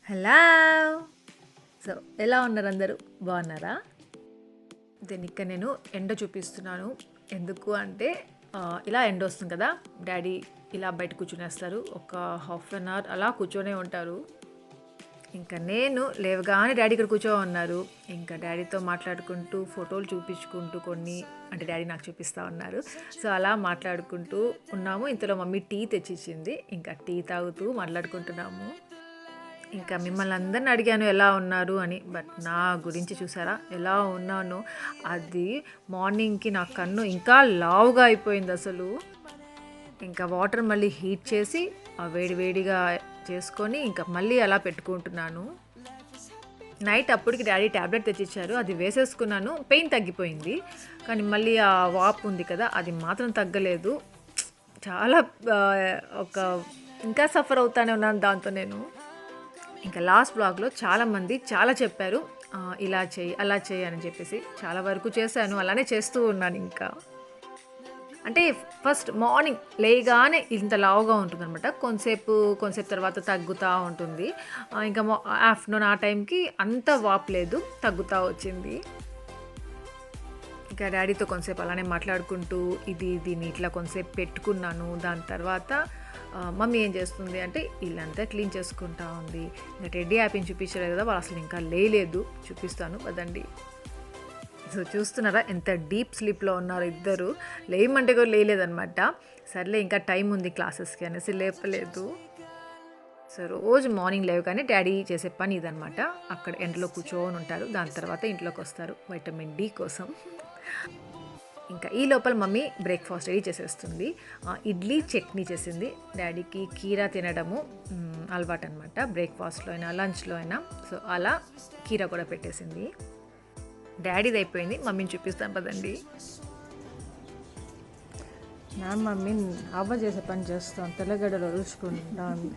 Hello! So, ఎలా ఉన్నారు అందరూ? బాగున్నారా? ఇక్కడ నేను ఎండ చూపిస్తున్నాను. ఎందుకు అంటే ఇలా ఎండొస్తుంది కదా! డ్యాడీ ఇలా బయట కూర్చునేస్తారు. ఒక హాఫ్ అన్ అవర్ అలా కూర్చొనే ఉంటారు. ఇంకా నేను లేవగానే డ్యాడీ ఇక్కడ కూర్చోమన్నారు. ఇంకా డ్యాడీతో మాట్లాడుకుంటూ, ఫోటోలు చూపించుకుంటూ కొన్ని అంటే డ్యాడీ నాకు చూపిస్తా ఉన్నారు. సో, అలా మాట్లాడుకుంటూ ఉన్నాము. ఇంతలో మమ్మీ టీ తెచ్చిచ్చింది. ఇంకా టీ తాగుతూ మాట్లాడుకుంటున్నాము. ఇంకా మిమ్మల్ని అందరిని అడిగాను ఎలా ఉన్నారు అని. బట్ నా గురించి చూసారా ఎలా ఉన్నానో, అది మార్నింగ్కి నా కన్ను ఇంకా లావుగా అయిపోయింది అసలు. ఇంకా వాటర్ మళ్ళీ హీట్ చేసి వేడి వేడిగా చేసుకొని ఇంకా మళ్ళీ అలా పెట్టుకుంటున్నాను. నైట్ అప్పటికి డాడీ ట్యాబ్లెట్ తెచ్చిచ్చారు, అది వేసేసుకున్నాను. పెయిన్ తగ్గిపోయింది, కానీ మళ్ళీ ఆ వాపు ఉంది కదా, అది మాత్రం తగ్గలేదు. చాలా ఒక ఇంకా సఫర్ అవుతానే ఉన్నాను దాంతో నేను. ఇంకా లాస్ట్ బ్లాగ్లో చాలామంది చాలా చెప్పారు, ఇలా చేయి అలా చేయి అని చెప్పేసి. చాలా వరకు చేశాను, అలానే చేస్తూ ఉన్నాను. ఇంకా అంటే ఫస్ట్ మార్నింగ్ లేగానే ఇంత లావుగా ఉంటుంది అనమాట. కొంతసేపు తర్వాత తగ్గుతూ ఉంటుంది. ఇంకా ఆఫ్టర్నూన్ ఆ టైంకి అంత వాపలేదు, తగ్గుతూ వచ్చింది. ఇంకా డాడీతో కొంతసేపు అలానే మాట్లాడుకుంటూ దీన్ని ఇట్లా కొంతసేపు పెట్టుకున్నాను. దాని తర్వాత మమ్మీ ఏం చేస్తుంది అంటే ఇల్లంతా క్లీన్ చేసుకుంటా ఉంది. ఇంకా టెడ్డీ యాపిని చూపించలేదు కదా, వాళ్ళు అసలు ఇంకా లేలేదు. చూపిస్తాను కదండి. సో చూస్తున్నారా ఎంత డీప్ స్లీప్లో ఉన్నారు ఇద్దరు. లేయమంటే కూడా లేదనమాట. సర్లే ఇంకా టైం ఉంది క్లాసెస్కి అనేసి లేపలేదు. సో రోజు మార్నింగ్ లేవగానే డాడీ చేసే పని ఇదనమాట. అక్కడ ఎండలో కూర్చొని ఉంటారు, దాని తర్వాత ఇంట్లోకి వస్తారు వైటమిన్ డి కోసం. ఇంకా ఈ లోపల మమ్మీ బ్రేక్ఫాస్ట్ రెడీ చేసేస్తుంది. ఇడ్లీ చట్నీ చేసింది. డాడీకి కీరా తినడము అలవాటు అనమాట, బ్రేక్ఫాస్ట్లో అయినా లంచ్లో అయినా. సో అలా కీరా కూడా పెట్టేసింది. డాడీది అయిపోయింది, మమ్మీని చూపిస్తాను పదండి. నా మమ్మీ అవ్వ చేసే పని చేస్తాను, తెల్లగడ్డలు రుచుకుంటాను.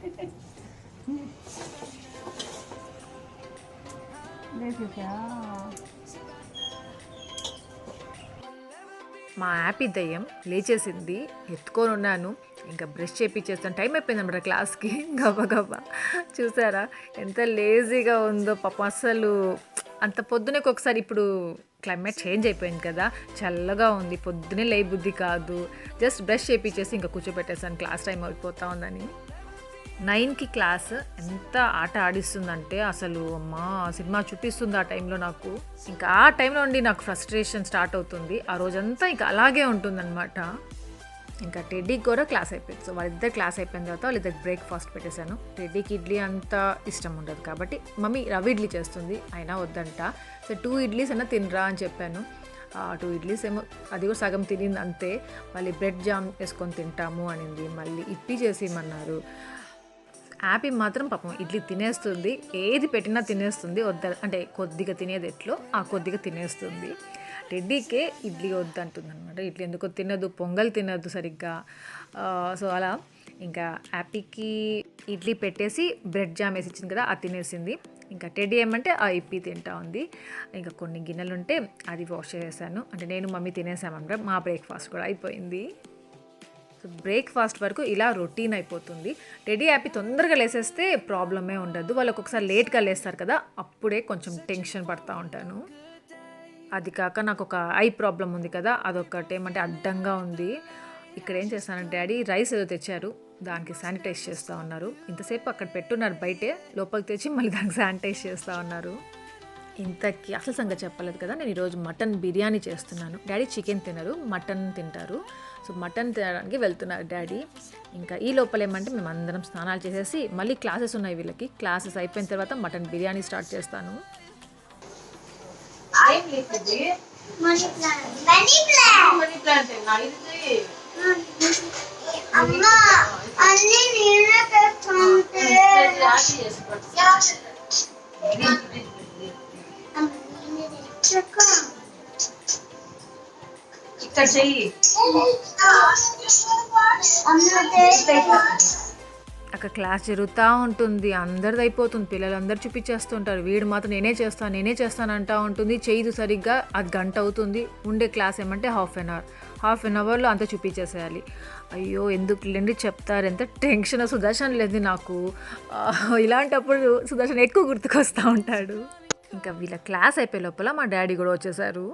మా యాపీ దయ్యం లేచేసింది, ఎత్తుకొని ఉన్నాను. ఇంకా బ్రష్ చేపించేస్తాను, టైం అయిపోయింది అనమాట క్లాస్కి. గబా చూసారా ఎంత లేజీగా ఉందో పాపం. అసలు అంత పొద్దునే ఒకసారి, ఇప్పుడు క్లైమేట్ చేంజ్ అయిపోయింది కదా, చల్లగా ఉంది, పొద్దునే లేయి బుద్ధి కాదు. జస్ట్ బ్రష్ చేపించేసి ఇంకా కూర్చోబెట్టేసాను, క్లాస్ టైం అయిపోతా ఉందని. 9కి క్లాస్. ఎంత ఆట ఆడిస్తుందంటే అసలు అమ్మా సినిమా చూపిస్తుంది ఆ టైంలో నాకు. ఇంకా ఆ టైంలో నుండి నాకు ఫ్రస్ట్రేషన్ స్టార్ట్ అవుతుంది. ఆ రోజంతా ఇంకా అలాగే ఉంటుందన్నమాట. ఇంకా టెడ్డీకి కూడా క్లాస్ అయిపోయింది. సో వాళ్ళిద్దరు క్లాస్ అయిపోయిన తర్వాత వాళ్ళిద్దరికి బ్రేక్ఫాస్ట్ పెట్టేశాను. టెడ్డీకి ఇడ్లీ అంత ఇష్టం ఉండదు కాబట్టి మమ్మీ రవ్వ ఇడ్లీ చేస్తుంది, అయినా వద్దంట. సో 2 ఇడ్లీస్ అయినా తినరా అని చెప్పాను. 2 ఇడ్లీస్ ఏమో, అది కూడా సగం తినింది అంతే. మళ్ళీ బ్రెడ్ జామ్ వేసుకొని తింటాము అనింది. మళ్ళీ ఇప్పి చేసేయమన్నారు. యాపీ మాత్రం పాపం ఇడ్లీ తినేస్తుంది, ఏది పెట్టినా తినేస్తుంది. అంటే కొద్దిగా తినేది ఎట్లో ఆ కొద్దిగా తినేస్తుంది. టెడ్డీకే ఇడ్లీ వద్దంటుంది అనమాట. ఇడ్లీ ఎందుకో తినదు, పొంగల్ తినదు సరిగ్గా. సో అలా ఇంకా యాపీకి ఇడ్లీ పెట్టేసి బ్రెడ్ జామ్ వేసి ఇచ్చింది కదా, అది తినేసింది. ఇంకా టెడ్డీ ఏమంటే ఆ ఇప్పి తింటా ఉంది. ఇంకా కొన్ని గిన్నెలు ఉంటే అది వాష్ చేసేసాను. అంటే నేను మమ్మీ తినేసామన్నమాట. మా బ్రేక్ఫాస్ట్ కూడా అయిపోయింది. బ్రేక్ఫాస్ట్ వరకు ఇలా రొటీన్ అయిపోతుంది. టెడ్డీ యాపీ తొందరగా లేసేస్తే ప్రాబ్లమే ఉండదు. వాళ్ళు ఒక్కొక్కసారి లేట్గా లేస్తారు కదా, అప్పుడే కొంచెం టెన్షన్ పడుతూ ఉంటాను. అది కాక నాకు ఒక ఐ ప్రాబ్లం ఉంది కదా, అదొకటి ఏమంటే అడ్డంగా ఉంది. ఇక్కడ ఏం చేస్తానంటే డాడీ రైస్ ఏదో తెచ్చారు, దానికి శానిటైజ్ చేస్తూ ఉన్నారు. ఇంతసేపు అక్కడ పెట్టున్నారు బయటే, లోపలికి తెచ్చి మళ్ళీ దానికి శానిటైజ్ చేస్తూ ఉన్నారు. ఇంతకీ అసలు సంగతి చెప్పలేదు కదా, నేను ఈరోజు మటన్ బిర్యానీ చేస్తున్నాను. డాడీ చికెన్ తినరు, మటన్ తింటారు. సో మటన్ తినడానికి వెళ్తున్నారు డాడీ. ఇంకా ఈ లోపల ఏమంటే మేము అందరం స్నానాలు చేసేసి మళ్ళీ క్లాసెస్ ఉన్నాయి వీళ్ళకి. క్లాసెస్ అయిపోయిన తర్వాత మటన్ బిర్యానీ స్టార్ట్ చేస్తాను. ఇక్కడ చెయ్యి. అక్కడ క్లాస్ జరుగుతూ ఉంటుంది, అందరిది అయిపోతుంది, పిల్లలందరూ చూపించేస్తుంటారు. వీడు మాత్రం నేనే చేస్తాను అంటూ ఉంటుంది. చేయదు సరిగ్గా, అది గంట అవుతుంది. ఉండే క్లాస్ ఏమంటే half an hour. Half an అవర్లో అంతా చూపించేసేయాలి. అయ్యో ఎందుకులేండి చెప్తారు, ఎంత టెన్షన్. సుదర్శన్ లేదు నాకు, ఇలాంటప్పుడు సుదర్శన్ ఎక్కువ గుర్తుకొస్తూ ఉంటాడు. ఇంకా వీళ్ళ క్లాస్ అయిపోయే లోపల మా డాడీ కూడా వచ్చేసారు.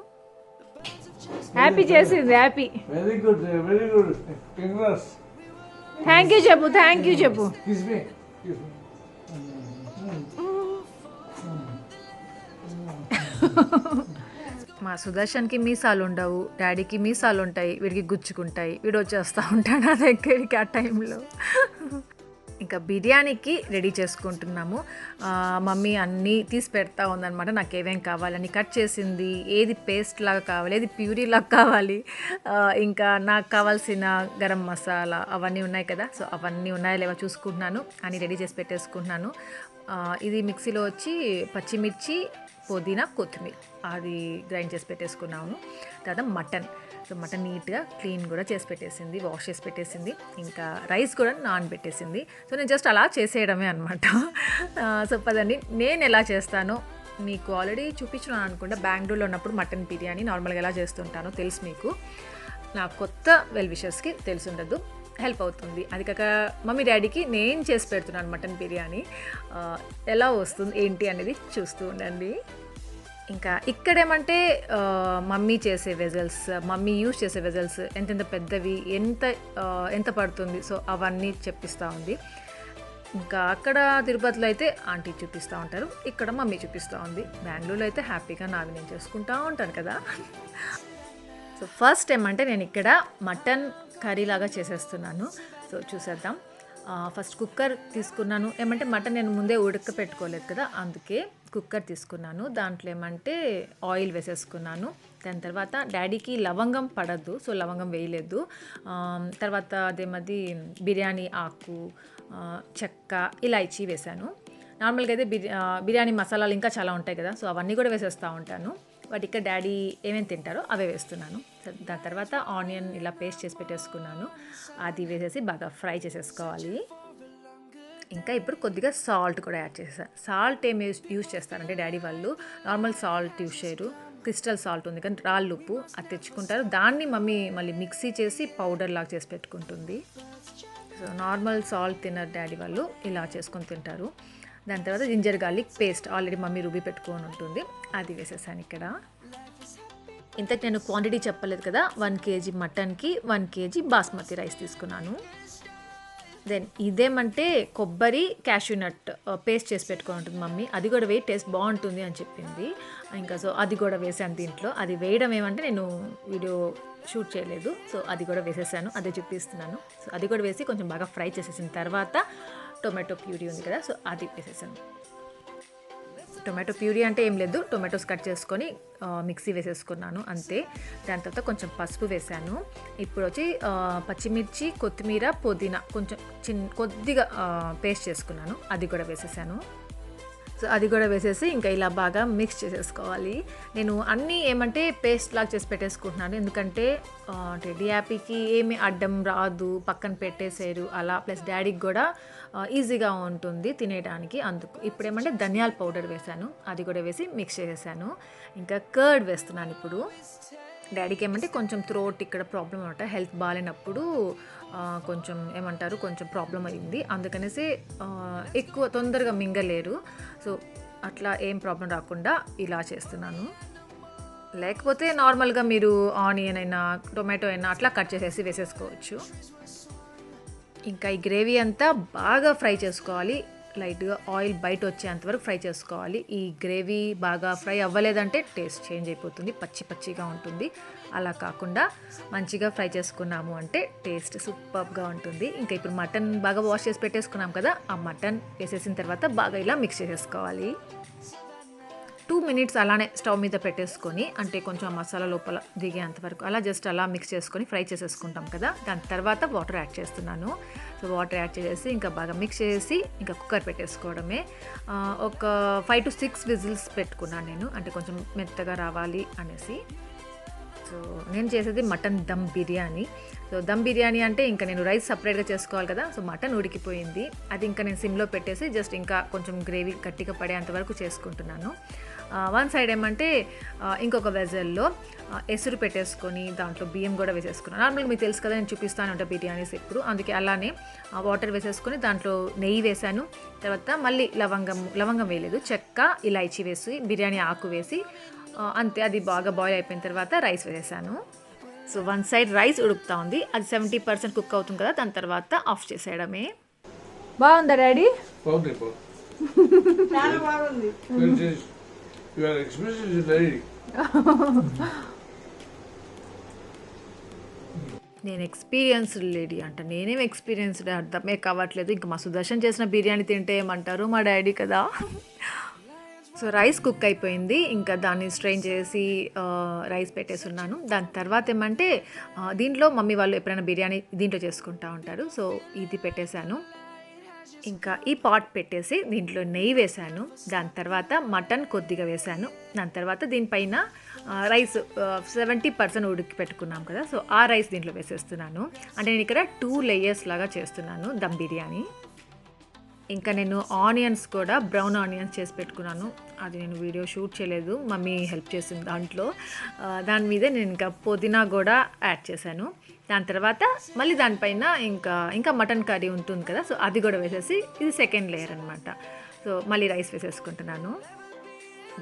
హ్యాపీ చేసింది, happy. Very good, very good. Congrats. Thank you చెప్పు, థ్యాంక్ యూ చెప్పు. Kiss me. మా సుదర్శన్కి మీసాలు ఉండవు, డాడీకి మీసాలు ఉంటాయి, వీడికి గుచ్చుకుంటాయి. వీడు వచ్చేస్తూ ఉంటాడు నా దగ్గరికి ఆ టైంలో. ఇంకా బిర్యానీకి రెడీ చేసుకుంటున్నాము. మమ్మీ అన్నీ తీసి పెడతా ఉందన్నమాట, నాకు ఏమేం కావాలని కట్ చేసింది. ఏది పేస్ట్ లాగా కావాలి, ఏది ప్యూరీ లాగా కావాలి, ఇంకా నాకు కావాల్సిన గరం మసాలా అవన్నీ ఉన్నాయి కదా, సో అవన్నీ ఉన్నాయో లేవో చూసుకుంటున్నాను అని రెడీ చేసి పెట్టేసుకుంటున్నాను. ఇది మిక్సీలో వచ్చి పచ్చిమిర్చి, పుదీనా, కొత్తిమీర అది గ్రైండ్ చేసి పెట్టేసుకున్నాను. తర్వాత మటన్, సో మటన్ నీట్గా క్లీన్ కూడా చేసి పెట్టేసింది, వాష్ చేసి పెట్టేసింది. ఇంకా రైస్ కూడా నానబెట్టేసింది. సో నేను జస్ట్ అలా చేసేయడమే అనమాట. సో పదండి నేను ఎలా చేస్తానో మీకు ఆల్రెడీ చూపించున్నాను అనుకుంటా. బెంగళూరులో ఉన్నప్పుడు మటన్ బిర్యానీ నార్మల్గా ఎలా చేస్తుంటానో తెలుసు మీకు. నా కొత్త వెల్ విషర్స్కి తెలిసి ఉండదు, హెల్ప్ అవుతుంది. అది కాక మమ్మీ డాడీకి నేను చేసి పెడుతున్నాను మటన్ బిర్యానీ. ఎలా వస్తుంది ఏంటి అనేది చూస్తూ ఉండండి. ఇంకా ఇక్కడేమంటే మమ్మీ చేసే వెజల్స్, మమ్మీ యూజ్ చేసే వెజల్స్ ఎంతెంత పెద్దవి, ఎంత పడుతుంది, సో అవన్నీ చెప్పిస్తూ ఉంది. ఇంకా అక్కడ తిరుపతిలో అయితే ఆంటీ చూపిస్తూ ఉంటారు, ఇక్కడ మమ్మీ చూపిస్తూ ఉంది. బెంగళూరులో అయితే హ్యాపీగా నావి నేను చేసుకుంటూ ఉంటాను కదా. సో ఫస్ట్ ఏమంటే నేను ఇక్కడ మటన్ కర్రీ లాగా చేసేస్తున్నాను. సో చూసేద్దాం. ఫస్ట్ కుక్కర్ తీసుకున్నాను. ఏమంటే మటన్ నేను ముందే ఉడకపెట్టుకోలేదు కదా, అందుకే కుక్కర్ తీసుకున్నాను. దాంట్లో ఏమంటే ఆయిల్ వేసేసుకున్నాను. దాని తర్వాత డాడీకి లవంగం పడద్దు, సో లవంగం వేయలేదు. తర్వాత అదేమది బిర్యానీ ఆకు, చెక్క, ఇలాచీ వేసాను. నార్మల్గా అయితే బిర్యానీ మసాలాలు ఇంకా చాలా ఉంటాయి కదా, సో అవన్నీ కూడా వేసేస్తూ ఉంటాను. బట్ ఇక్కడ డాడీ ఏమేమి తింటారో అవే వేస్తున్నాను. దాని తర్వాత ఆనియన్ ఇలా పేస్ట్ చేసి పెట్టేసుకున్నాను, అది వేసేసి బాగా ఫ్రై చేసేసుకోవాలి. ఇంకా ఇప్పుడు కొద్దిగా సాల్ట్ కూడా యాడ్ చేసేసాను. సాల్ట్ ఏం యూజ్ చేస్తారంటే డాడీ వాళ్ళు నార్మల్ సాల్ట్ యూజ్ చేయరు, క్రిస్టల్ సాల్ట్ ఉంది కానీ రాళ్ళు ఉప్పు అది తెచ్చుకుంటారు. దాన్ని మమ్మీ మళ్ళీ మిక్సీ చేసి పౌడర్ లాగా చేసి పెట్టుకుంటుంది. సో నార్మల్ సాల్ట్ తినరు డాడీ వాళ్ళు, ఇలా చేసుకొని తింటారు. దాని తర్వాత ginger garlic paste already mummy రుబ్బి పెట్టుకొని ఉంటుంది, అది వేసేసాను ఇక్కడ. ఇంతకు నేను క్వాంటిటీ చెప్పలేదు కదా, 1 kg మటన్కి 1 kg బాస్మతి రైస్ తీసుకున్నాను. దెన్ ఇదేమంటే కొబ్బరి, క్యాష్యూ నట్ పేస్ట్ చేసి పెట్టుకొని ఉంటుంది మమ్మీ, అది కూడా వేయి టేస్ట్ బాగుంటుంది అని చెప్పింది. ఇంకా సో అది కూడా వేసాను దీంట్లో. అది వేయడం ఏమంటే నేను వీడియో షూట్ చేయలేదు, సో అది కూడా వేసేసాను, అదే చూపిస్తున్నాను. సో అది కూడా వేసి కొంచెం బాగా ఫ్రై చేసేసిన తర్వాత టొమాటో ప్యూరీ ఉంది కదా, సో అది వేసేసాను. టొమాటో ప్యూరీ అంటే ఏం లేదు, టొమాటోస్ కట్ చేసుకొని మిక్సీ వేసేసుకున్నాను అంతే. దాని తర్వాత కొంచెం పసుపు వేసాను. ఇప్పుడు వచ్చి పచ్చిమిర్చి, కొత్తిమీర, పుదీనా కొంచెం కొద్దిగా పేస్ట్ చేసుకున్నాను, అది కూడా వేసేసాను. సో అది కూడా వేసేసి ఇంకా ఇలా బాగా మిక్స్ చేసేసుకోవాలి. నేను అన్నీ ఏమంటే పేస్ట్ లాగా చేసి పెట్టేసుకుంటున్నాను, ఎందుకంటే రెడీ హ్యాపీకి ఏమి అడ్డం రాదు, పక్కన పెట్టేసారు అలా, ప్లస్ డాడీకి కూడా ఈజీగా ఉంటుంది తినేయడానికి. అందుకు ఇప్పుడు ఏమంటే ధనియాల పౌడర్ వేసాను, అది కూడా వేసి మిక్స్ చేసేసాను. ఇంకా కర్డ్ వేస్తున్నాను ఇప్పుడు. డాడీకి ఏమంటే కొంచెం థ్రోట్ ఇక్కడ ప్రాబ్లం అనమాట, హెల్త్ బాగాలేనప్పుడు కొంచెం ఏమంటారు కొంచెం ప్రాబ్లం అయింది, అందుకనేసి ఎక్కువ తొందరగా మింగలేరు. సో అట్లా ఏం ప్రాబ్లం రాకుండా ఇలా చేస్తున్నాను. లేకపోతే నార్మల్గా మీరు ఆనియన్ అయినా టొమాటో అయినా అట్లా కట్ చేసేసి వేసేసుకోవచ్చు. ఇంకా ఈ గ్రేవీ అంతా బాగా ఫ్రై చేసుకోవాలి, లైట్గా ఆయిల్ బయట వచ్చేంతవరకు ఫ్రై చేసుకోవాలి. ఈ గ్రేవీ బాగా ఫ్రై అవ్వలేదంటే టేస్ట్ చేంజ్ అయిపోతుంది, పచ్చిగా ఉంటుంది. అలా కాకుండా మంచిగా ఫ్రై చేసుకున్నాము అంటే టేస్ట్ సూపర్గా ఉంటుంది. ఇంకా ఇప్పుడు మటన్ బాగా వాష్ చేసి పెట్టేసుకున్నాం కదా, ఆ మటన్ వేసేసిన తర్వాత బాగా ఇలా మిక్స్ చేసేసుకోవాలి. 2 minutes అలానే స్టవ్ మీద పెట్టేసుకొని, అంటే కొంచెం మసాలా లోపల దిగేంతవరకు అలా జస్ట్ అలా మిక్స్ చేసుకొని ఫ్రై చేసేసుకుంటాం కదా. దాని తర్వాత వాటర్ యాడ్ చేస్తున్నాను. సో వాటర్ యాడ్ చేసేసి ఇంకా బాగా మిక్స్ చేసి ఇంకా కుక్కర్ పెట్టేసుకోవడమే. ఒక 5 to 6 విజిల్స్ పెట్టుకున్నాను నేను, అంటే కొంచెం మెత్తగా రావాలి అనేసి. సో సో నేను చేసేది మటన్ దమ్ బిర్యానీ. సో దమ్ బిర్యానీ అంటే ఇంకా నేను రైస్ సపరేట్గా చేసుకోవాలి కదా. సో మటన్ ఉడికిపోయింది, అది ఇంకా నేను సిమ్లో పెట్టేసి జస్ట్ ఇంకా కొంచెం గ్రేవీ గట్టిగా పడేంత వరకు చేసుకుంటున్నాను. వన్ సైడ్ ఏమంటే ఇంకొక వెజల్లో ఎసురు పెట్టేసుకొని దాంట్లో బియ్యం కూడా వేసేసుకున్నాను. నార్మల్గా మీకు తెలుసు కదా, నేను చూపిస్తాను ఉంటాను బిర్యానీస్ ఎప్పుడు, అందుకే అలానే వాటర్ వేసేసుకొని దాంట్లో నెయ్యి వేసాను. తర్వాత మళ్ళీ లవంగం వేయలేదు, చెక్క ఇలాచీ వేసి బిర్యానీ ఆకు వేసి అంతే. అది బాగా బాయిల్ అయిపోయిన తర్వాత రైస్ వేసేసాను. సో వన్ సైడ్ రైస్ ఉడుకుతా ఉంది, అది 70% కుక్ అవుతుంది కదా, దాని తర్వాత ఆఫ్ చేసేయడమే. బాగుందా డాడీ? బాగుంది. చాలా బాగుంది. Your expression is very. నేను ఎక్స్పీరియన్స్డ్ లేడీ అంట, నేనేం ఎక్స్పీరియన్స్డ్ అర్థమే కావట్లేదు. ఇంకా మా సుదర్శన్ చేసిన బిర్యానీ తింటే ఏమంటారు మా డాడీ కదా. సో రైస్ కుక్ అయిపోయింది, ఇంకా దాన్ని స్ట్రెయిన్ చేసి రైస్ పెట్టేస్తున్నాను. దాని తర్వాత ఏమంటే దీంట్లో మమ్మీ వాళ్ళు ఎప్పుడైనా బిర్యానీ దీంట్లో చేసుకుంటూ ఉంటారు. సో ఇది పెట్టేశాను. ఇంకా ఈ పాట్ పెట్టేసి దీంట్లో నెయ్యి వేసాను. దాని తర్వాత మటన్ కొద్దిగా వేసాను. దాని తర్వాత దీనిపైన రైస్ 70% ఉడికి పెట్టుకున్నాం కదా, సో ఆ రైస్ దీంట్లో వేసేస్తున్నాను. అంటే నేను ఇక్కడ 2 లేయర్స్ లాగా చేస్తున్నాను దమ్ బిర్యానీ. ఇంకా నేను ఆనియన్స్ కూడా బ్రౌన్ ఆనియన్స్ చేసి పెట్టుకున్నాను, అది నేను వీడియో షూట్ చేయలేదు, మమ్మీ హెల్ప్ చేసింది దాంట్లో. దాని మీద నేను ఇంకా పుదీనా కూడా యాడ్ చేశాను. దాని తర్వాత మళ్ళీ దానిపైన ఇంకా మటన్ కర్రీ ఉంటుంది కదా, సో అది కూడా వేసేసి ఇది సెకండ్ లేయర్ అనమాట. సో మళ్ళీ రైస్ వేసేసుకుంటున్నాను.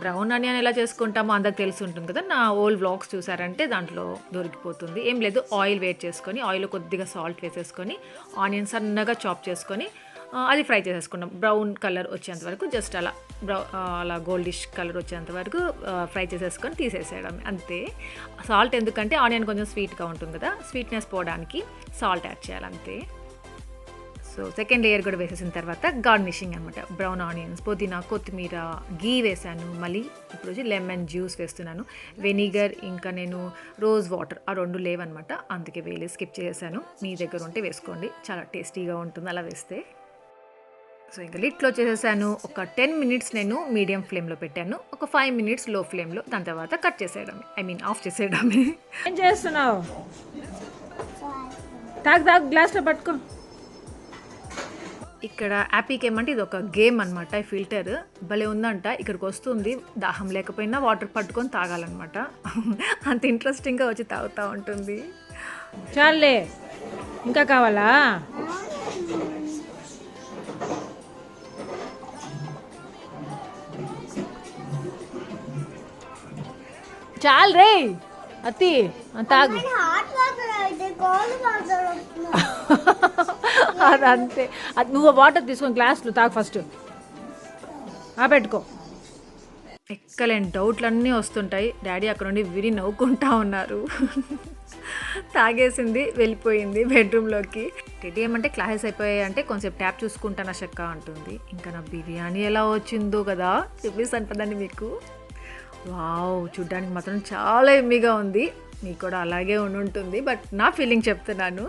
బ్రౌన్ ఆనియన్ ఎలా చేసుకుంటామో అందరికి తెలిసి ఉంటుంది కదా, నా ఓల్డ్ వ్లాగ్స్ చూసారంటే దాంట్లో దొరికిపోతుంది. ఏం లేదు, ఆయిల్ వేట్ చేసుకొని ఆయిల్లో కొద్దిగా సాల్ట్ వేసేసుకొని ఆనియన్స్ సన్నగా చాప్ చేసుకొని అది ఫ్రై చేసేసుకున్నాం. బ్రౌన్ కలర్ వచ్చేంత వరకు జస్ట్ అలా గోల్డిష్ కలర్ వచ్చేంత వరకు ఫ్రై చేసేసుకొని తీసేసేయడం అంతే. సాల్ట్ ఎందుకంటే ఆనియన్ కొంచెం స్వీట్గా ఉంటుంది కదా, స్వీట్నెస్ పోవడానికి సాల్ట్ యాడ్ చేయాలి అంతే. సో సెకండ్ లేయర్ కూడా వేసేసిన తర్వాత గార్నిషింగ్ అనమాట. బ్రౌన్ ఆనియన్స్, పుదీనా, కొత్తిమీర, గీ వేసాను. మళ్ళీ ఇప్పుడు వచ్చి లెమన్ జ్యూస్ వేస్తున్నాను. వెనిగర్ ఇంకా నేను రోజ్ వాటర్ ఆ 2 లేవన్నమాట, అందుకే వేలే స్కిప్ చేసేసాను. మీ దగ్గర ఉంటే వేసుకోండి, చాలా టేస్టీగా ఉంటుంది అలా వేస్తే. సో ఇంకా లిడ్ క్లోజ్ చేసేసాను. ఒక 10 మినిట్స్ నేను మీడియం ఫ్లేమ్లో పెట్టాను, ఒక 5 మినిట్స్ లో ఫ్లేమ్లో. దాని తర్వాత కట్ చేసేయడమే, ఆఫ్ చేసేయడమే. ఏం చేస్తున్నావు? తాగు గ్లాస్లో పట్టుకో. ఇక్కడ యాపీకి ఏమంటే ఇది ఒక గేమ్ అనమాట. ఈ ఫిల్టర్ భలే ఉందంట, ఇక్కడికి వస్తుంది, దాహం లేకపోయినా వాటర్ పట్టుకొని తాగాలన్నమాట. అంత ఇంట్రెస్టింగ్గా వచ్చి తాగుతూ ఉంటుంది. చాలే, ఇంకా కావాలా? చాలు రే అత్తి, తాగు. అదంతే, అది నువ్వు వాటర్ తీసుకొని గ్లాసులు తాగు ఫస్ట్, పెట్టుకో. ఎక్కలేని డౌట్లన్నీ వస్తుంటాయి. డాడీ అక్కడ నుండి విని నవ్వుకుంటా ఉన్నారు. తాగేసింది, వెళ్ళిపోయింది బెడ్రూమ్లోకి. రెడీ ఏమంటే క్లాసెస్ అయిపోయాయి అంటే కొంచెం ట్యాప్ చూసుకుంటాను షక్క అంటుంది. ఇంకా నా బిర్యానీ ఎలా వచ్చిందో కదా చూపిస్తాను పదండి మీకు. వావ్, చూడ్డానికి మాత్రం చాలా ఎమ్మీగా ఉంది, మీకు కూడా అలాగే ఉంటుంది. బట్ నా ఫీలింగ్ చెప్తున్నాను,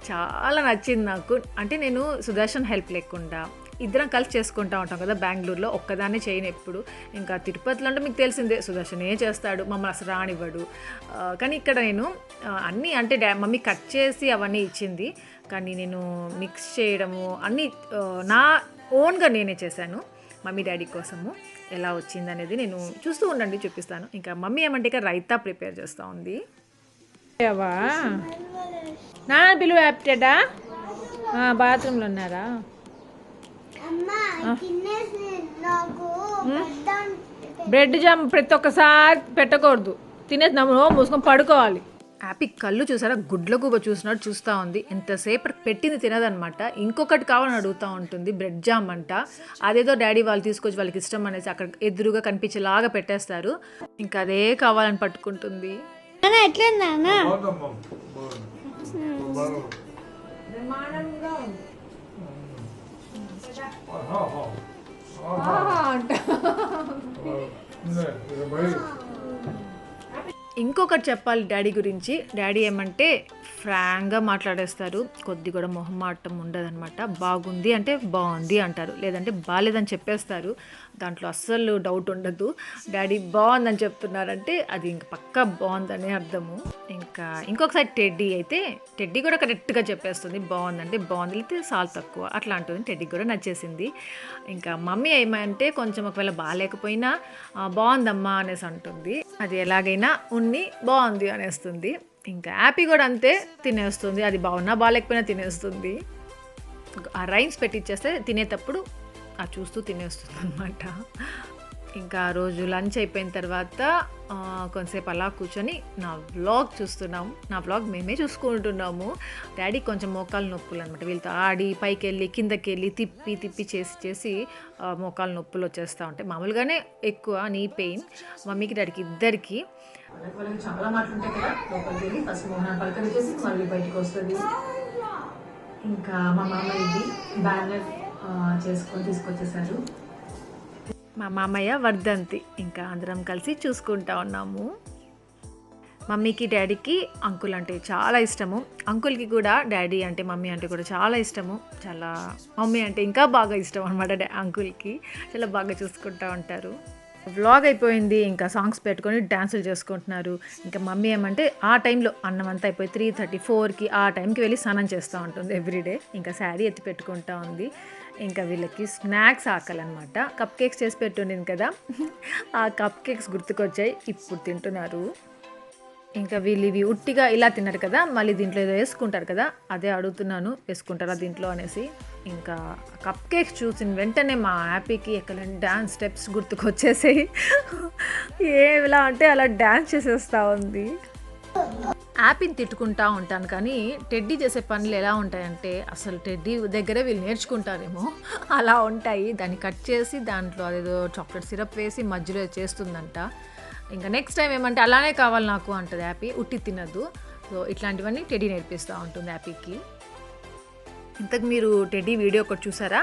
చాలా నచ్చింది నాకు. అంటే నేను సుదర్శన్ హెల్ప్ లేకుండా ఇద్దరం కలిసి చేసుకుంటూ ఉంటాం కదా బెంగళూరులో, ఒక్కదాన్నే చేయను ఎప్పుడు. ఇంకా తిరుపతిలో అంటే మీకు తెలిసిందే, సుదర్శనే చేస్తాడు, మమ్మల్ని అసలు రానివ్వడు. కానీ ఇక్కడ నేను అన్నీ అంటే మమ్మీ కట్ చేసి అవన్నీ ఇచ్చింది, కానీ నేను మిక్స్ చేయడము అన్నీ నా ఓన్గా నేనే చేశాను మమ్మీ డాడీ కోసము. ఎలా వచ్చింది అనేది నేను చూస్తూ ఉండండి, చూపిస్తాను. ఇంకా మమ్మీ ఏమంటే ఇక రైతా ప్రిపేర్ చేస్తూ ఉంది. నా పిలువ యాప్టెడా, బాత్రూంలో ఉన్నారా? బ్రెడ్ జామ్ ప్రతి ఒక్కసారి పెట్టకూడదు, తినేసి నవ్వు మూసుకొని పడుకోవాలి. యాపీ కళ్ళు చూసారా, గుడ్ల గుబ చూసినట్టు చూస్తూ ఉంది. ఎంతసేపు పెట్టింది తినదనమాట, ఇంకొకటి కావాలని అడుగుతూ ఉంటుంది. బ్రెడ్ జామ్ అంట, అదేదో డాడీ వాళ్ళు తీసుకొచ్చి వాళ్ళకి ఇష్టం అనేసి అక్కడ ఎదురుగా కనిపించేలాగా పెట్టేస్తారు, ఇంకా అదే కావాలని పట్టుకుంటుంది. ఇంకొకటి చెప్పాలి డాడీ గురించి. డాడీ ఏమంటే ఫ్రాంక్గా మాట్లాడేస్తారు, కొద్ది కూడా మొహమాటం ఉండదన్నమాట. బాగుంది అంటే బాగుంది అంటారు, లేదంటే బాగాలేదని చెప్పేస్తారు. దాంట్లో అస్సలు డౌట్ ఉండదు. డాడీ బాగుందని చెప్తున్నారంటే అది ఇంక పక్కా బాగుందని అర్థము. ఇంకా ఇంకొకసారి టెడ్డీ కూడా కరెక్ట్గా చెప్పేస్తుంది, బాగుందంటే బాగుంది, లేకపోతే సాల్ తక్కువ అట్లా అంటుంది. టెడ్డీ కూడా నచ్చేసింది. ఇంకా మమ్మీ ఏమంటే కొంచెం ఒకవేళ బాగాలేకపోయినా బాగుందమ్మా అనేసి అంటుంది. అది ఎలాగైనా ఉన్ని బాగుంది అనేస్తుంది. ఇంకా హ్యాపీ కూడా అంతే, తినేస్తుంది. అది బాగున్నా బాగాలేకపోయినా తినేస్తుంది. ఆ రైన్స్ పెట్టిచ్చేస్తే తినేటప్పుడు చూస్తూ తినేస్తుంది అనమాట. ఇంకా ఆ రోజు లంచ్ అయిపోయిన తర్వాత కొంతసేపు అలా కూర్చొని నా వ్లాగ్ చూస్తున్నాము. నా వ్లాగ్ మేమే చూసుకుంటున్నాము. డాడీ కొంచెం మోకాలు నొప్పులు అనమాట, వీళ్ళతో ఆడి పైకి వెళ్ళి కిందకి వెళ్ళి తిప్పి చేసి మోకాలు నొప్పులు వచ్చేస్తూ ఉంటాయి. మామూలుగానే ఎక్కువ నీ పెయిన్ మమ్మీకి డాడీకి ఇద్దరికి. వాళ్ళకి చాలా మాటలు ఉంటాయి కదా, లోపలికి వెళ్ళి ఫస్ట్ మోహన్ పలకరించేసి మళ్ళీ బయటకు వస్తుంది. ఇంకా మా మామయ్య ఇది బ్యానర్ చేసుకొని తీసుకొచ్చేసారు. మా మామయ్య వర్ధంతి. ఇంకా అందరం కలిసి చూసుకుంటా ఉన్నాము. మమ్మీకి డాడీకి అంకుల్ అంటే చాలా ఇష్టము. అంకుల్కి కూడా డాడీ అంటే మమ్మీ అంటే కూడా చాలా ఇష్టము. చాలా మమ్మీ అంటే ఇంకా బాగా ఇష్టం అనమాట. అంకుల్కి చాలా బాగా చూసుకుంటూ ఉంటారు. వ్లాగ్ అయిపోయింది. ఇంకా సాంగ్స్ పెట్టుకొని డ్యాన్సులు చేసుకుంటున్నారు. ఇంకా మమ్మీ ఏమంటే ఆ టైంలో అన్నం అంతా అయిపోయి 3:30, 4కి ఆ టైంకి వెళ్ళి స్నానం చేస్తూ ఉంటుంది ఎవ్రీడే. ఇంకా శారీ ఎత్తి పెట్టుకుంటా ఉంది. ఇంకా వీళ్ళకి స్నాక్స్ ఆకలనమాట. కప్ కేక్స్ చేసి పెట్టుండింది కదా, ఆ కప్ కేక్స్ గుర్తుకొచ్చాయి, ఇప్పుడు తింటున్నారు. ఇంకా వీళ్ళు ఇవి ఉట్టిగా ఇలా తిన్నారు కదా, మళ్ళీ దీంట్లో ఏదో వేసుకుంటారు కదా, అదే అడుగుతున్నాను వేసుకుంటారా దీంట్లో అనేసి. ఇంకా కప్ కేక్స్ చూసిన వెంటనే మా హ్యాపీకి ఎక్కడ డ్యాన్స్ స్టెప్స్ గుర్తుకొచ్చేసాయి. ఏలా అంటే అలా డ్యాన్స్ చేసేస్తూ ఉంది. హ్యాపీని తిట్టుకుంటా ఉంటాను, కానీ టెడ్డీ చేసే పనులు ఎలా ఉంటాయంటే అసలు టెడ్డీ దగ్గరే వీళ్ళు నేర్చుకుంటారేమో అలా ఉంటాయి. దాన్ని కట్ చేసి దాంట్లో అదేదో చాక్లెట్ సిరప్ వేసి మధ్యలో చేస్తుందంట. ఇంకా నెక్స్ట్ టైం ఏమంటే అలానే కావాలి నాకు అంటుంది హ్యాపీ, ఉట్టి తినద్దు. సో ఇట్లాంటివన్నీ టెడ్డీ నేర్పిస్తూ ఉంటుంది హ్యాపీకి. ఇంతకు మీరు టెడ్డీ వీడియో ఒకటి చూసారా?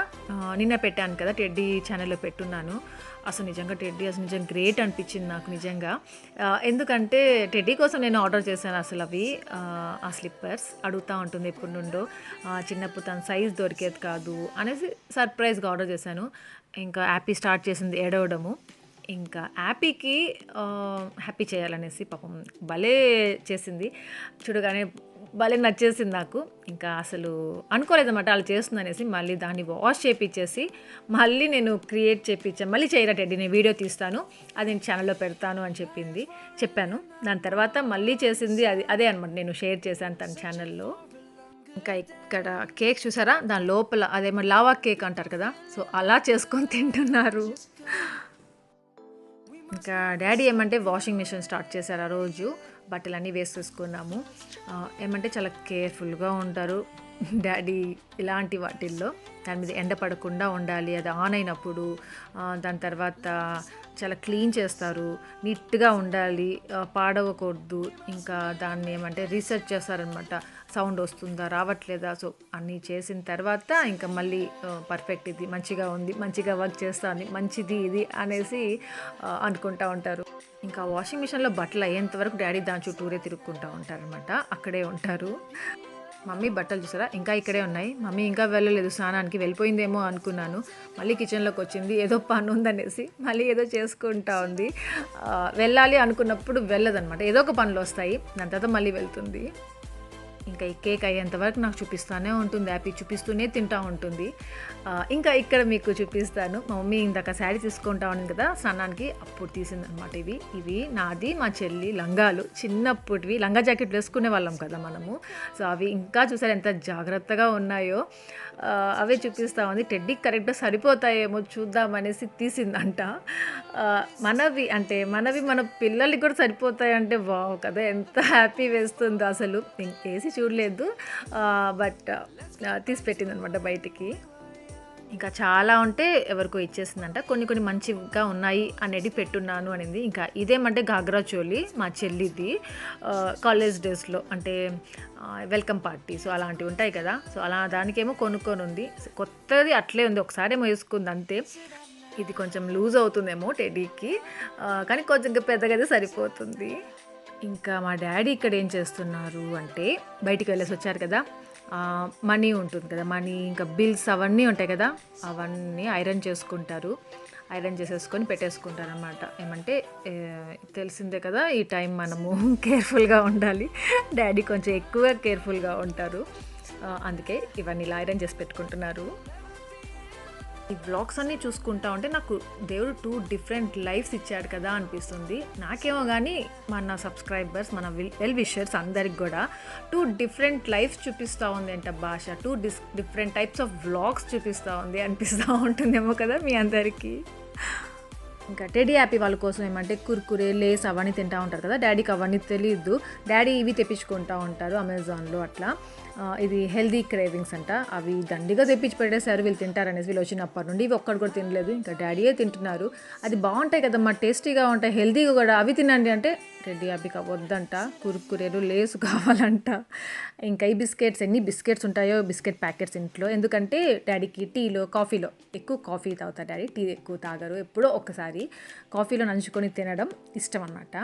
నిన్న పెట్టాను కదా, టెడ్డీ ఛానల్లో పెట్టున్నాను. అసలు నిజంగా టెడ్డీ అసలు నిజంగా గ్రేట్ అనిపించింది నాకు నిజంగా. ఎందుకంటే టెడ్డీ కోసం నేను ఆర్డర్ చేశాను అసలు అవి ఆ స్లిప్పర్స్ అడుగుతూ ఉంటుంది ఎప్పటి నుండో. చిన్నప్పుడు తన సైజ్ దొరికేది కాదు అనేసి సర్ప్రైజ్గా ఆర్డర్ చేశాను. ఇంకా హ్యాపీ స్టార్ట్ చేసింది ఏడవడము. ఇంకా హ్యాపీకి హ్యాపీ చేయాలనేసి పాపం భలే చేసింది. చూడగానే భలే నచ్చేసింది నాకు. ఇంకా అసలు అనుకోలేదన్నమాట అలా చేస్తుంది అనేసి. మళ్ళీ దాన్ని వాష్ చేయించేసి మళ్ళీ నేను క్రియేట్ చేయించాను. మళ్ళీ చేయరా టెడ్డీ, నేను వీడియో తీస్తాను, అది నేను ఛానల్లో పెడతాను అని చెప్పాను. దాని తర్వాత మళ్ళీ చేసింది అదే అనమాట, నేను షేర్ చేశాను తన ఛానల్లో. ఇంకా ఇక్కడ కేక్ చూసారా, దాని లోపల అదేమో లావా కేక్ అంటారు కదా, సో అలా చేసుకొని తింటున్నారు. ఇంకా డాడీ ఏమంటే వాషింగ్ మిషన్ స్టార్ట్ చేశారు. ఆ రోజు బట్టలన్నీ వేసేసుకున్నాము. ఏమంటే చాలా కేర్ఫుల్గా ఉంటారు డాడీ ఇలాంటి వాటిల్లో. దాని మీద ఎండ పడకుండా ఉండాలి, అది ఆన్ అయినప్పుడు. దాని తర్వాత చాలా క్లీన్ చేస్తారు, నీట్గా ఉండాలి, పాడవకూడదు. ఇంకా దాన్ని ఏమంటే రీసెర్చ్ చేస్తారనమాట, సౌండ్ వస్తుందా రావట్లేదా. సో అన్నీ చేసిన తర్వాత ఇంకా మళ్ళీ పర్ఫెక్ట్, ఇది మంచిగా ఉంది, మంచిగా వర్క్ చేస్తుంది, మంచిది ఇది అనేసి అనుకుంటూ ఉంటారు. ఇంకా వాషింగ్ మిషన్లో బట్టలు అయ్యేంత వరకు డాడీ దాని చుట్టూరే తిరుక్కుంటూ ఉంటారనమాట, అక్కడే ఉంటారు. మమ్మీ బట్టలు చూసారా ఇంకా ఇక్కడే ఉన్నాయి. మమ్మీ ఇంకా వెళ్ళలేదు స్నానానికి, వెళ్ళిపోయిందేమో అనుకున్నాను. మళ్ళీ కిచెన్లోకి వచ్చింది, ఏదో పని ఉందనేసి మళ్ళీ ఏదో చేసుకుంటా ఉంది. వెళ్ళాలి అనుకున్నప్పుడు వెళ్ళదనమాట, ఏదో ఒక పనులు వస్తాయి, దాని తర్వాత మళ్ళీ వెళ్తుంది. ఇంకా ఈ కేక్ అయ్యేంత వరకు నాకు చూపిస్తూనే ఉంటుంది, హ్యాపీ చూపిస్తూనే తింటూ ఉంటుంది. ఇంకా ఇక్కడ మీకు చూపిస్తాను. మా మమ్మీ ఇందాక శారీ తీసుకుంటా ఉంది కదా స్నానానికి, అప్పుడు తీసిందనమాట. ఇవి నాది మా చెల్లి లంగాలు, చిన్నప్పటివి లంగా జాకెట్లు వేసుకునే వాళ్ళం కదా మనము. సో అవి ఇంకా చూసారు ఎంత జాగ్రత్తగా ఉన్నాయో, అవే చూపిస్తూ ఉంది. టెడ్డీకి కరెక్ట్గా సరిపోతాయేమో చూద్దామనేసి తీసిందంట. మనవి మన పిల్లలకి కూడా సరిపోతాయంటే వావ్ కదా, ఎంత హ్యాపీ వేస్తుందో అసలు. వేసి చూడలేదు, బట్ తీసి పెట్టిందనమాట బయటికి. ఇంకా చాలా ఉంటే ఎవరికో ఇచ్చేసిందంట, కొన్ని మంచిగా ఉన్నాయి అనేది పెట్టున్నాను అనింది. ఇంకా ఇదేమంటే ఘాగ్రా చోలీ మా చెల్లిది, కాలేజ్ డేస్లో అంటే వెల్కమ్ పార్టీ సో అలాంటివి ఉంటాయి కదా, సో అలా దానికేమో కొనుక్కొని ఉంది. కొత్తది అట్లే ఉంది, ఒకసారి ఏమో వేసుకుంది అంతే. ఇది కొంచెం లూజ్ అవుతుందేమో టెడ్డీకి, కానీ కొంచెం పెద్దగా సరిపోతుంది. ఇంకా మా డాడీ ఇక్కడ ఏం చేస్తున్నారు అంటే బయటికి వెళ్ళేసి వచ్చారు కదా, మనీ ఉంటుంది కదా, మనీ ఇంకా బిల్స్ అవన్నీ ఉంటాయి కదా, అవన్నీ ఐరన్ చేసుకుంటారు. ఐరన్ చేసేసుకొని పెట్టేసుకుంటారు అనమాట. ఏమంటే తెలిసిందే కదా, ఈ టైం మనము కేర్ఫుల్గా ఉండాలి. డాడీ కొంచెం ఎక్కువ కేర్ఫుల్గా ఉంటారు, అందుకే ఇవన్నీ ఇలా ఐరన్ చేసి పెట్టుకుంటున్నారు. ఈ వ్లాగ్స్ అన్నీ చూసుకుంటా ఉంటే నాకు దేవుడు 2 డిఫరెంట్ లైఫ్స్ ఇచ్చాడు కదా అనిపిస్తుంది. నాకేమో కానీ మన సబ్స్క్రైబర్స్, మన వెల్ విషర్స్ అందరికి కూడా 2 డిఫరెంట్ లైఫ్స్ చూపిస్తూ ఉంది అంట భాష. 2 డిఫరెంట్ టైప్స్ ఆఫ్ వ్లాగ్స్ చూపిస్తూ ఉంది అనిపిస్తూ ఉంటుందేమో కదా మీ అందరికీ. ఇంకా టెడీ హ్యాపీ వాళ్ళ కోసం ఏమంటే కుర్కురే, లేస్ అవన్నీ తింటూ ఉంటారు కదా, డాడీకి అవన్నీ తెలియదు. డాడీ ఇవి తెప్పించుకుంటూ ఉంటారు అమెజాన్లో అట్లా. ఇది హెల్దీ క్రేవింగ్స్ అంట, అవి దండిగా తెప్పించి పెట్టేశారు వీళ్ళు తింటారనేసి. వీళ్ళు వచ్చినప్పటి నుండి ఇవి ఒక్కడు కూడా తినలేదు, ఇంకా డాడీయే తింటున్నారు. అది బాగుంటాయి కదమ్మా, టేస్టీగా ఉంటాయి, హెల్దీగా కూడా, అవి తినండి అంటే టెడ్డీ హ్యాపీకి వద్దంట, కుర్కురేలు లేసు కావాలంట. ఇంకా ఈ బిస్కెట్స్, ఎన్ని బిస్కెట్స్ ఉంటాయో బిస్కెట్ ప్యాకెట్స్ ఇంట్లో, ఎందుకంటే డాడీకి టీలో కాఫీలో ఎక్కువ కాఫీ తాగుతారు డాడీ, టీ ఎక్కువ తాగరు, ఎప్పుడో ఒక్కసారి కాఫీలో నంచుకొని తినడం ఇష్టం అన్నమాట.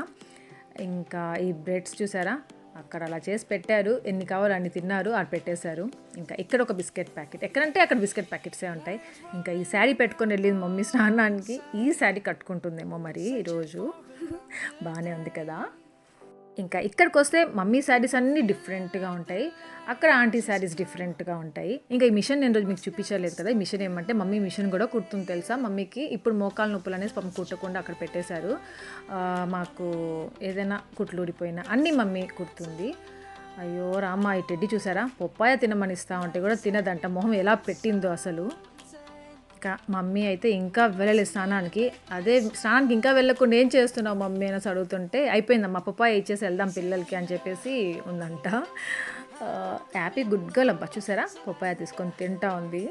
ఇంకా ఈ బ్రెడ్స్ చూసారా, అక్కడ అలా చేసి పెట్టారు, ఎన్ని కావాలో అన్ని తిన్నారు, ఆడ పెట్టేశారు. ఇంకా ఇక్కడ ఒక బిస్కెట్ ప్యాకెట్, ఎక్కడంటే అక్కడ బిస్కెట్ ప్యాకెట్సే ఉంటాయి. ఇంకా ఈ శారీ పెట్టుకొని వెళ్ళింది మమ్మీ స్నానానికి, ఈ శారీ కట్టుకుంటుందేమో మరి ఈరోజు. బాగానే ఉంది కదా. ఇంకా ఇక్కడికి వస్తే మమ్మీ శారీస్ అన్నీ డిఫరెంట్గా ఉంటాయి, అక్కడ ఆంటీ శారీస్ డిఫరెంట్గా ఉంటాయి. ఇంకా ఈ మిషన్ నేను రోజు మీకు చూపించలేదు కదా, ఈ మిషన్ ఏమంటే మమ్మీ మిషన్ కూడా కుడుతుంది తెలుసా. మమ్మీకి ఇప్పుడు మోకాలు నొప్పులు అనేసి పాపం కుట్టకుండా అక్కడ పెట్టేశారు. మాకు ఏదైనా కుట్లు ఊడిపోయినా అన్నీ మమ్మీ కుడుతుంది. అయ్యో రామ్మ, ఈ టెడ్డీ చూసారా, పొప్పాయ తినమని ఇస్తా ఉంటే కూడా తినదంట, మొహం ఎలా పెట్టిందో అసలు. ఇంకా మమ్మీ అయితే ఇంకా వెళ్ళలేదు స్నానానికి. అదే స్నానానికి ఇంకా వెళ్ళకుండా ఏం చేస్తున్నావు మమ్మీ అని అడుగుతుంటే, అయిపోయిందమ్మా పప్పాయ ఇచ్చేసి వెళ్దాం పిల్లలకి అని చెప్పేసి ఉందంట. హ్యాపీ గుడ్ గర్ల్ అబ్బా, చూసారా పప్పాయ తీసుకొని తింటా ఉంది.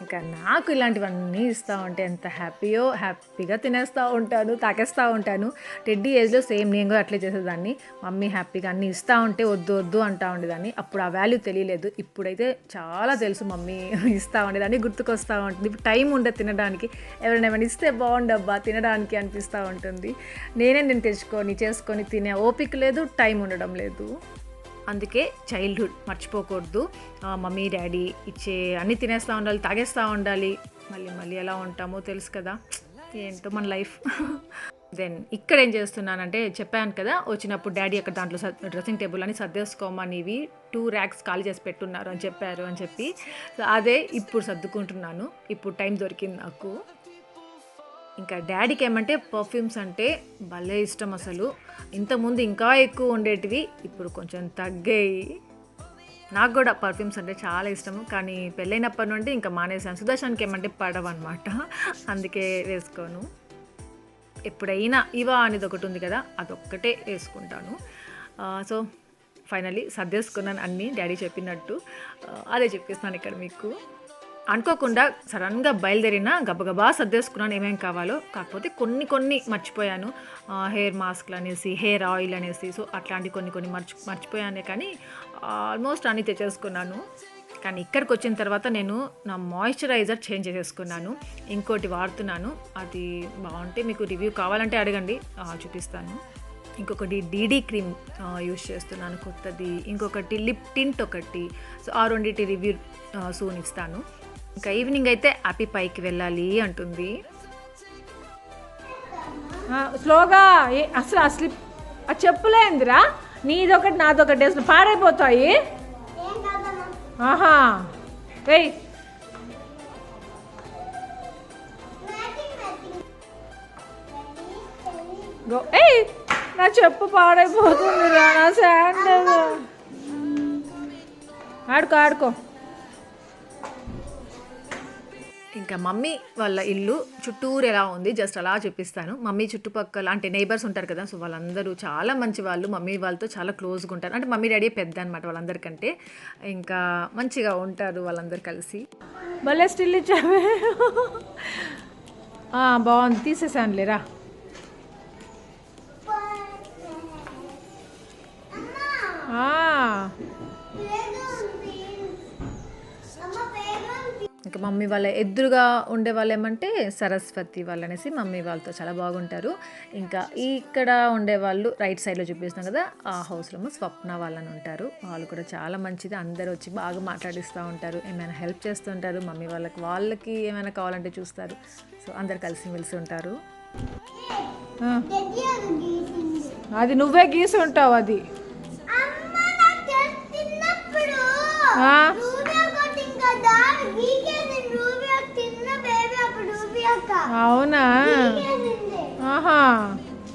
ఇంకా నాకు ఇలాంటివన్నీ ఇస్తూ ఉంటే ఎంత హ్యాపీగా తినేస్తూ ఉంటాను, తాకేస్తూ ఉంటాను. టెడ్డీ ఏజ్లో సేమ్ నేను కూడా అట్లే చేసేదాన్ని. మమ్మీ హ్యాపీగా అన్నీ ఇస్తూ ఉంటే వద్దు వద్దు అంటూ ఉండేదాన్ని. అప్పుడు ఆ వాల్యూ తెలియలేదు, ఇప్పుడైతే చాలా తెలుసు. మమ్మీ ఇస్తూ ఉండేదాన్ని, గుర్తుకొస్తూ ఉంటుంది. ఇప్పుడు టైం ఉండదు తినడానికి, ఎవరైనా ఏమైనా ఇస్తే బాగుండబ్బా తినడానికి అనిపిస్తూ ఉంటుంది. నేను చేసుకొని తినే ఓపిక లేదు, టైం ఉండడం లేదు. అందుకే చైల్డ్హుడ్ మర్చిపోకూడదు. మమ్మీ డాడీ ఇచ్చే అన్నీ తినేస్తూ ఉండాలి, తాగేస్తూ ఉండాలి. మళ్ళీ ఎలా ఉంటామో తెలుసు కదా, ఏంటో మన లైఫ్. దెన్ ఇక్కడ ఏం చేస్తున్నానంటే చెప్పాను కదా, వచ్చినప్పుడు డాడీ అక్కడ దాంట్లో డ్రెస్సింగ్ టేబుల్ అని సర్దేసుకోమనివి 2 ర్యాక్స్ ఖాళీ చేసి పెట్టున్నారు అని చెప్పి సో అదే ఇప్పుడు సర్దుకుంటున్నాను. ఇప్పుడు టైం దొరికింది నాకు. ఇంకా డాడీకి ఏమంటే పర్ఫ్యూమ్స్ అంటే భలే ఇష్టం అసలు. ఇంతకుముందు ఇంకా ఎక్కువ ఉండేటివి, ఇప్పుడు కొంచెం తగ్గాయి. నాకు కూడా పర్ఫ్యూమ్స్ అంటే చాలా ఇష్టము, కానీ పెళ్ళైనప్పటి నుండి ఇంకా మానేసాను. సుదర్శన్కి ఏమంటే పడవన్నమాట, అందుకే వేసుకోను. ఎప్పుడైనా ఇవా అనేది ఒకటి ఉంది కదా, అదొక్కటే వేసుకుంటాను. సో ఫైనలీ సర్దేసుకున్నాను అన్నీ డాడీ చెప్పినట్టు. అదే చెప్పేస్తున్నాను ఇక్కడ మీకు. అనుకోకుండా సడన్గా బయలుదేరిన గబగబా సర్దేసుకున్నాను ఏమేమి కావాలో. కాకపోతే కొన్ని మర్చిపోయాను, హెయిర్ మాస్క్లు అనేసి, హెయిర్ ఆయిల్ అనేసి. సో అట్లాంటి కొన్ని మర్చిపోయానే, కానీ ఆల్మోస్ట్ అన్నీ తెచ్చేసుకున్నాను. కానీ ఇక్కడికి వచ్చిన తర్వాత నేను నా మాయిశ్చరైజర్ చేంజ్ చేసేసుకున్నాను, ఇంకోటి వాడుతున్నాను. అది బాగుంటే మీకు రివ్యూ కావాలంటే అడగండి, చూపిస్తాను. ఇంకొకటి డీడీ క్రీమ్ యూజ్ చేస్తున్నాను కొత్తది, ఇంకొకటి లిప్ టింట్ ఒకటి. సో ఆ రెండింటి రివ్యూ సూన్ ఇస్తాను. ఇంకా ఈవినింగ్ అయితే హ్యాపీ పైకి వెళ్ళాలి అంటుంది. స్లోగా అసలు ఆ చెప్పులేందిరా, నీదొకటి నాదొకటి వేసిన పాడైపోతాయి. ఆహా ఏయ్, ఏయ్ నా చెప్పు పాడైపోతుందిరా, నా శాండల్. ఆడుకో. ఇంకా మమ్మీ వాళ్ళ ఇల్లు చుట్టూరు ఎలా ఉంది జస్ట్ అలా చూపిస్తాను. మమ్మీ చుట్టుపక్కల అంటే నైబర్స్ ఉంటారు కదా, సో వాళ్ళందరూ చాలా మంచి వాళ్ళు, మమ్మీ వాళ్ళతో చాలా క్లోజ్గా ఉంటారు. అంటే మమ్మీ డాడీ పెద్ద అనమాట వాళ్ళందరికంటే, ఇంకా మంచిగా ఉంటారు వాళ్ళందరూ కలిసి. భలే స్టిల్ ఇచ్చావే, బాగుంది, తీసేసానులేరా. ఇంకా మమ్మీ వాళ్ళ ఎదురుగా ఉండే వాళ్ళు ఏమంటే సరస్వతి వాళ్ళు అనేసి మమ్మీ వాళ్ళతో చాలా బాగుంటారు. ఇంకా ఇక్కడ ఉండేవాళ్ళు రైట్ సైడ్లో చూపిస్తాం కదా, ఆ హౌస్లో స్వప్న వాళ్ళని ఉంటారు. వాళ్ళు కూడా చాలా మంచిది, అందరూ వచ్చి బాగా మాట్లాడిస్తూ ఉంటారు, ఏమైనా హెల్ప్ చేస్తుంటారు మమ్మీ వాళ్ళకి ఏమైనా కావాలంటే చూస్తారు. సో అందరు కలిసి మెలిసి ఉంటారు. అది నువ్వే గీసి ఉంటావు అది. అవునా? ఆహా,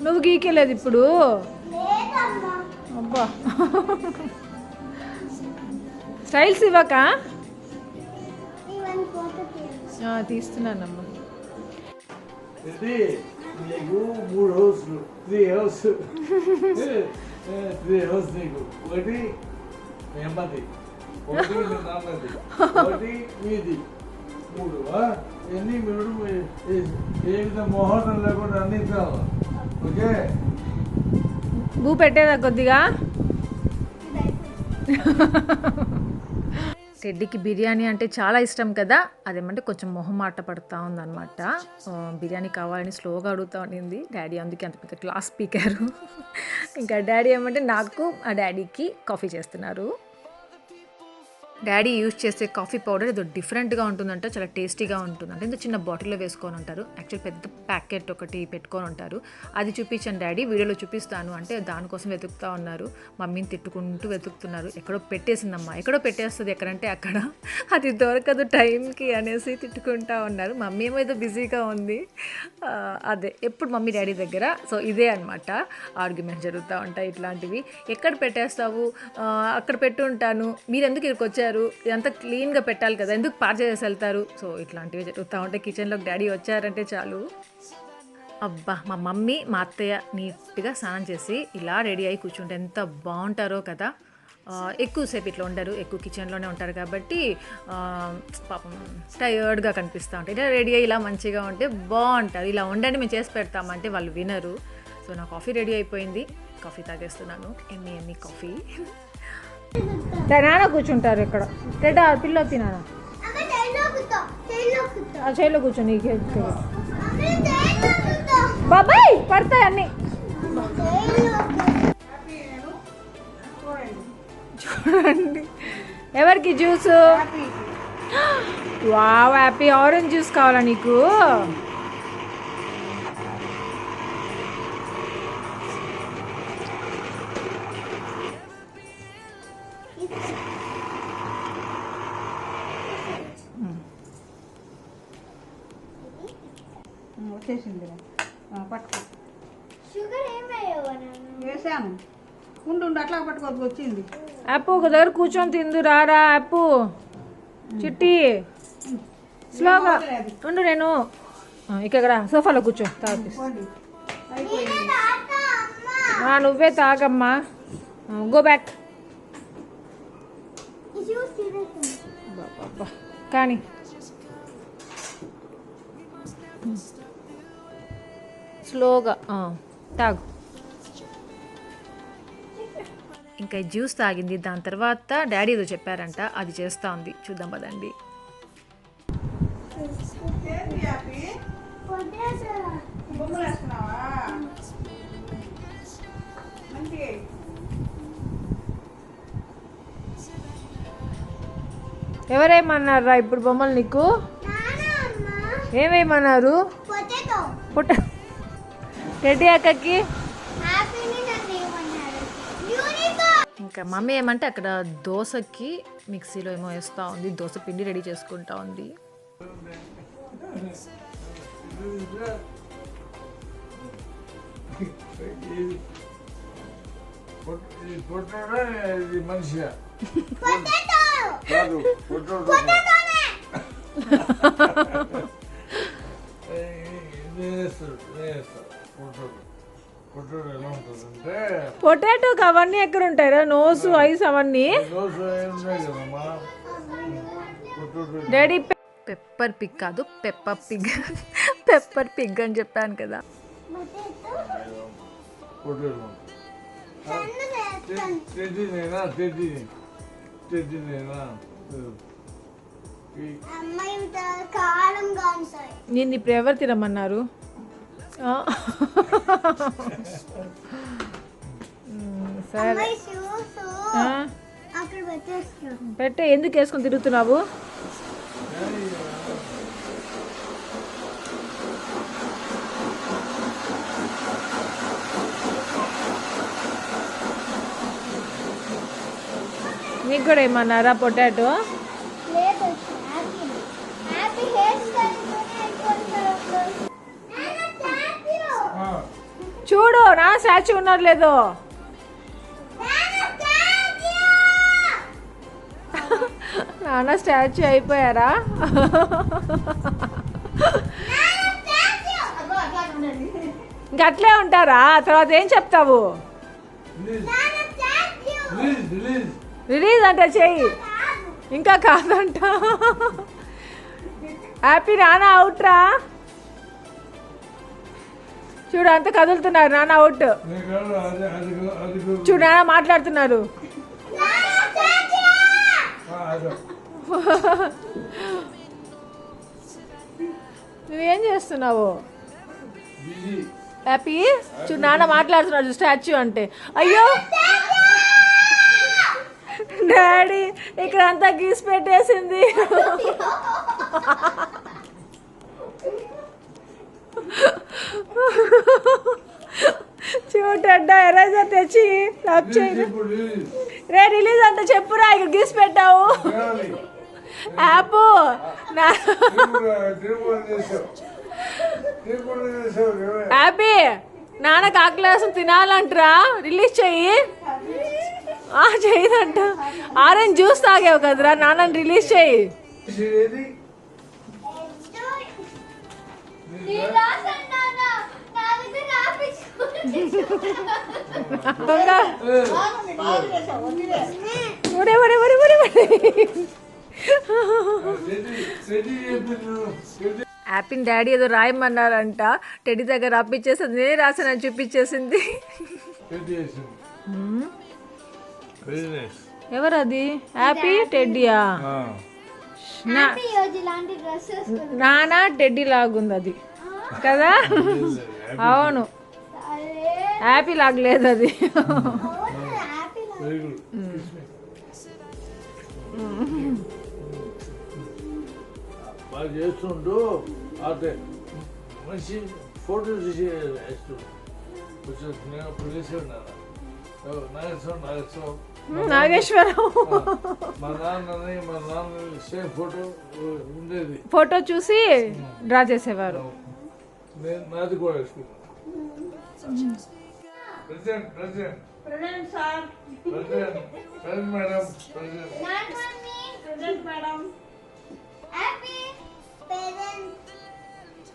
నువ్వు గీకేలేదు ఇప్పుడు? అబ్బా, స్టైల్స్ ఇవ్వక తీస్తున్నానమ్మా. నీకు 3 హౌస్లు 3 హౌస్ 3 హౌస్ నీకు. ఒకటి మీ అమ్మది, ఒకటి మీ నాన్నది, ఒకటి మీది. 3 ఎన్ని మీరు ఏ విధంగా మోహనం లేకుండా అన్ని ఇస్తాను. ఓకే, భూ పెట్టేదా కొద్దిగా? టెడ్డీకి బిర్యానీ అంటే చాలా ఇష్టం కదా, అదేమంటే కొంచెం మొహమాట పడుతూ ఉందన్నమాట. బిర్యానీ కావాలని స్లోగా అడుగుతూ ఉండింది. డాడీ అందుకే అంత పెద్ద క్లాస్ స్పీకరు. ఇంకా డాడీ ఏమంటే నాకు ఆ డాడీకి కాఫీ చేస్తున్నారు. డాడీ యూజ్ చేసే కాఫీ పౌడర్ ఏదో డిఫరెంట్గా ఉంటుందంట, చాలా టేస్టీగా ఉంటుందంట. ఇంత చిన్న బాటిల్లో వేసుకొని ఉంటారు. యాక్చువల్ పెద్ద ప్యాకెట్ ఒకటి పెట్టుకొని ఉంటారు. అది చూపించాను డాడీ, వీడియోలో చూపిస్తాను అంటే దానికోసం వెతుకుతూ ఉన్నారు. మమ్మీని తిట్టుకుంటూ వెతుకుతున్నారు. ఎక్కడో పెట్టేసిందమ్మా, ఎక్కడో పెట్టేస్తుంది, ఎక్కడంటే అక్కడ, అది దొరకదు టైంకి అనేసి తిట్టుకుంటూ ఉన్నారు. మమ్మీ ఏమో ఏదో బిజీగా ఉంది. అదే ఎప్పుడు మమ్మీ డాడీ దగ్గర. సో ఇదే అనమాట ఆర్గ్యుమెంట్ జరుగుతూ ఉంటాయి ఇట్లాంటివి. ఎక్కడ పెట్టేస్తావు, అక్కడ పెట్టు ఉంటాను, మీరు ఎందుకు ఇక్కడికి వచ్చారు, ఇదంతా క్లీన్గా పెట్టాలి కదా, ఎందుకు పాడు చేసి వెళ్తారు. సో ఇట్లాంటివి జరుగుతూ ఉంటాయి. కిచెన్లోకి డాడీ వచ్చారంటే చాలు. అబ్బా, మా మమ్మీ మా అత్తయ్య నీట్గా స్నానం చేసి ఇలా రెడీ అయ్యి కూర్చుంటే ఎంత బాగుంటారో కదా. ఎక్కువసేపు ఇట్లా ఉండరు, ఎక్కువ కిచెన్లోనే ఉంటారు కాబట్టి పాపం టయర్డ్గా కనిపిస్తూ ఉంటాయి. ఇలా రెడీ అయ్యి ఇలా మంచిగా ఉంటే బాగుంటారు. ఇలా ఉండండి మేము చేసి పెడతామంటే వాళ్ళు వినరు. సో నా కాఫీ రెడీ అయిపోయింది, కాఫీ తాగేస్తున్నాను. ఎమ్మి కాఫీ. నాన్న కూర్చుంటారు ఇక్కడ. టెడ్డా పిల్ల తినానా ఆ చైర్లో కూర్చో. నీకు బాబాయ్ పడతాయి అన్నీ. చూడండి ఎవరికి juice? Wow, happy. Orange juice కావాలా నీకు? వచ్చేసింది పట్టుకో. షుగర్ వేసాను. ఉండు అట్లా పట్టుకోకు వచ్చింది. అప్పు ఒక దగ్గర కూర్చొని తిందు రారా. అప్పు చిట్టి స్లోగా ఉండు. నేను ఇక్కడ సోఫాలో కూర్చో తాగిస్తా. నువ్వే తాగమ్మా. Go back. కానీ స్లోగా తాగు. ఇంకా జ్యూస్ తాగింది. దాని తర్వాత డాడీ ఏదో చెప్పారంట, అది చేస్తూ ఉంది. చూద్దాం పదండి. ఎవరేమన్నారా ఇప్పుడు బొమ్మలు నీకు? ఏమేమన్నారు? టెడ్డీ అక్కకి ఇంకా మమ్మీ ఏమంటే అక్కడ దోశకి మిక్సీలో ఏమో వేస్తూ ఉంది, దోశ పిండి రెడీ చేసుకుంటా ఉంది. మనిషి ఎలా ఉంటుందంటే పొటాటోకి అవన్నీ ఎక్కడ ఉంటాయిరా? నోసు ఐస్ అవన్నీ డాడీ. పెప్పర్ పిగ్ కాదు, పెప్పర్ పిగ్. పెప్పర్ పిగ్ అని చెప్పాను కదా. నేను ఇప్పుడు ఎవరు తినమన్నారు? సరే పెట్టే, ఎందుకు వేసుకొని తిరుగుతున్నావు? నీకు కూడా ఏమన్నారా పొటాటో? చూడు నా స్టాచ్యూ ఉన్నారు లేదో. నాన్న స్టాచ్యూ అయిపోయారా? ఇంకా అట్లే ఉంటారా? తర్వాత ఏం చెప్తావు? రిలీజ్ అంటే చెయ్యి. ఇంకా కాదంట. హ్యాపీ నాన్న అవుట్రా. చూడు అంత కదులుతున్నారు. నాన్న అవుట్. చూడు నాన్న మాట్లాడుతున్నారు. నువ్వేం చేస్తున్నావు హ్యాపీ? చూడు నాన్న మాట్లాడుతున్నాడు స్టాచ్యూ అంటే. అయ్యో డాడీ ఇక్కడ అంతా గీసి పెట్టేసింది. చూడడ్డ ఎరేజర్ తెచ్చి రబ్ చేయి. రే రిలీజ్ అంటే చెప్పురా, ఇక్కడ గీసి పెట్టావు. యాప్ హ్యాపీ నాన్నకు ఆకలేసం తినాలంటరా, రిలీజ్ చెయ్యి. చేయదంట. ఆరెంజ్ జ్యూస్ తాగావు కదరా, నాన్నని రిలీజ్ చెయ్యి. హ్యాపీని డాడీ ఏదో రాయమన్నారంట, టెడ్డీ దగ్గర రాపిచ్చేసింది. నేనే రాసానని చూపించేసింది. ఎవరది? హ్యాపీ టెడ్డీయా? నానా టెడ్డీ లాగుంది అది కదా. అవును హ్యాపీ లాగలేదు అది. చేస్తుంటూ అదే మంచి ఫోటో తీసి నాగేశ్వరం మా నాన్న సేమ్ ఫోటో ఉండేది. ఫోటో చూసి డ్రా చేసేవారు. నాది కూడా వేసుకున్నాను. President president president sir, president president madam, president madam,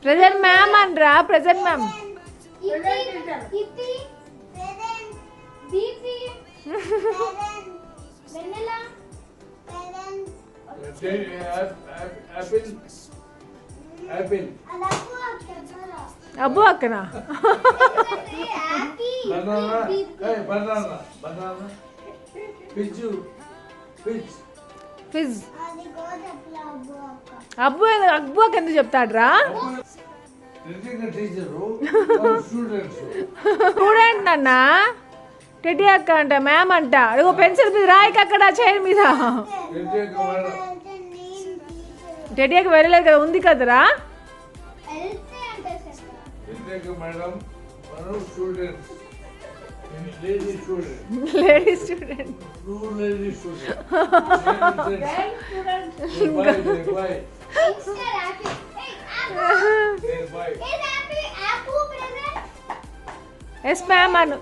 present ma'am అనరా. Present ma'am. అబ్బు అక్కనా? ఫిజ్. అబ్బు అబ్బు అక్క ఎందుకు చెప్తాడ్రా? స్టూడెంట్ అన్న టెడ్డీ అక్క అంట, మ్యామ్ అంట. అదిగో పెన్సిల్ మీద రాయికి అక్కడ చైర్ మీద. టెడ్డీ అక్క వెళ్ళలేదు కదా, ఉంది కదరా. Lady student. ఎస్ మ్యామ్ అను.